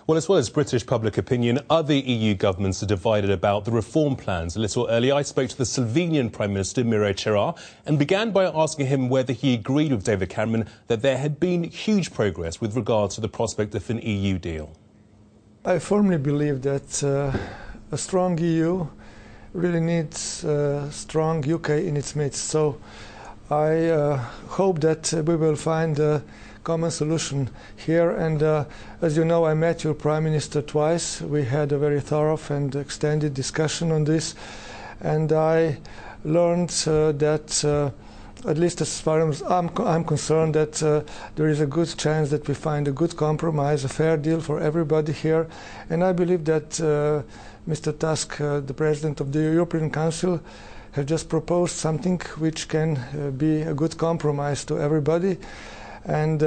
Well, as well as British public opinion, other EU governments are divided about the reform plans. A little earlier, I spoke to the Slovenian Prime Minister, Miro Cerar, and began by asking him whether he agreed with David Cameron that there had been huge progress with regard to the prospect of an EU deal. I firmly believe that a strong EU really needs a strong UK in its midst. So I hope that we will find a common solution here. And as you know, I met your Prime Minister twice. We had a very thorough and extended discussion on this. And I learned that, at least as far as I'm concerned, that there is a good chance that we find a good compromise, a fair deal for everybody here. And I believe that Mr. Tusk, the President of the European Council, has just proposed something which can be a good compromise to everybody. And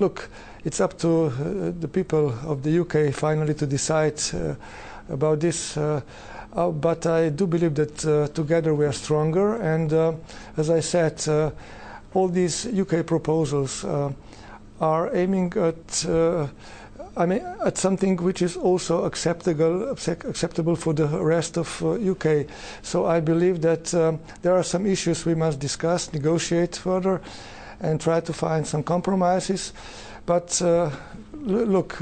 look, it's up to the people of the UK finally to decide about this. But I do believe that together we are stronger. And as I said, all these UK proposals are aiming at at something which is also acceptable for the rest of UK. So I believe that there are some issues we must discuss, negotiate further, and try to find some compromises. But look,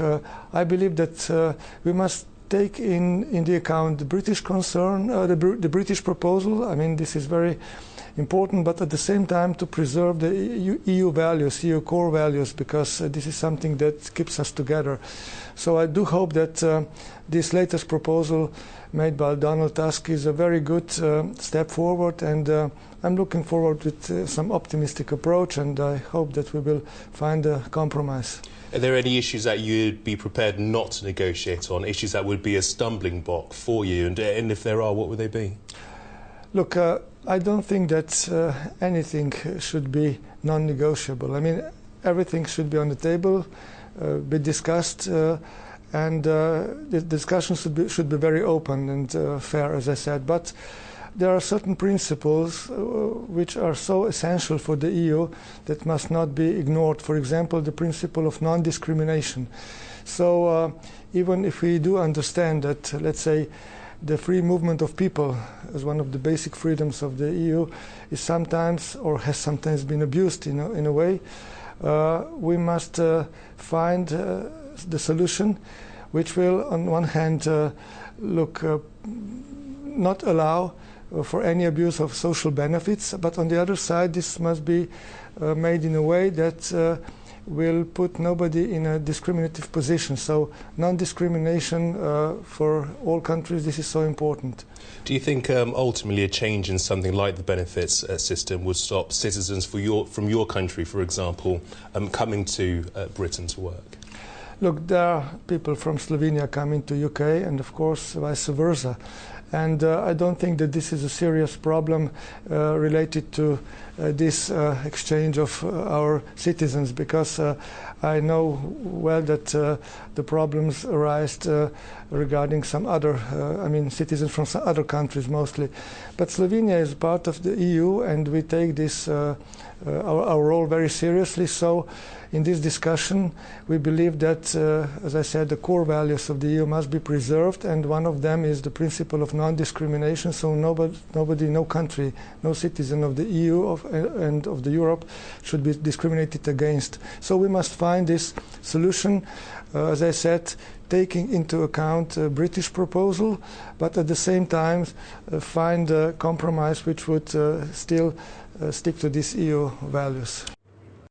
I believe that we must take in the account the British concern, the British proposal. I mean, this is very important, but at the same time to preserve the EU values, EU core values, because this is something that keeps us together. So I do hope that this latest proposal made by Donald Tusk is a very good step forward, and I'm looking forward with some optimistic approach, and I hope that we will find a compromise. Are there any issues that you'd be prepared not to negotiate on, issues that would be a stumbling block for you, and if there are, what would they be? Look, I don't think that anything should be non-negotiable. I mean, everything should be on the table, be discussed, and the discussion should be very open and fair, as I said. But there are certain principles which are so essential for the EU that must not be ignored. For example, the principle of non-discrimination. So even if we do understand that, let's say, the free movement of people as one of the basic freedoms of the EU is sometimes, or has sometimes been abused in a way, we must find the solution which will, on one hand, not allow for any abuse of social benefits, but on the other side, this must be made in a way that will put nobody in a discriminative position. So non-discrimination for all countries, this is so important. Do you think ultimately a change in something like the benefits system would stop citizens from your country, for example, coming to Britain to work? Look, there are people from Slovenia coming to UK, and of course vice versa. And I don't think that this is a serious problem related to this exchange of our citizens, because I know well that the problems arise regarding some other, citizens from some other countries mostly. But Slovenia is part of the EU, and we take this our role very seriously. So in this discussion, we believe that, as I said, the core values of the EU must be preserved, and one of them is the principle of non-discrimination. So nobody, no country, no citizen of the EU and of the Europe should be discriminated against. So we must find this solution, as I said, taking into account a British proposal, but at the same time find a compromise which would still stick to these EU values.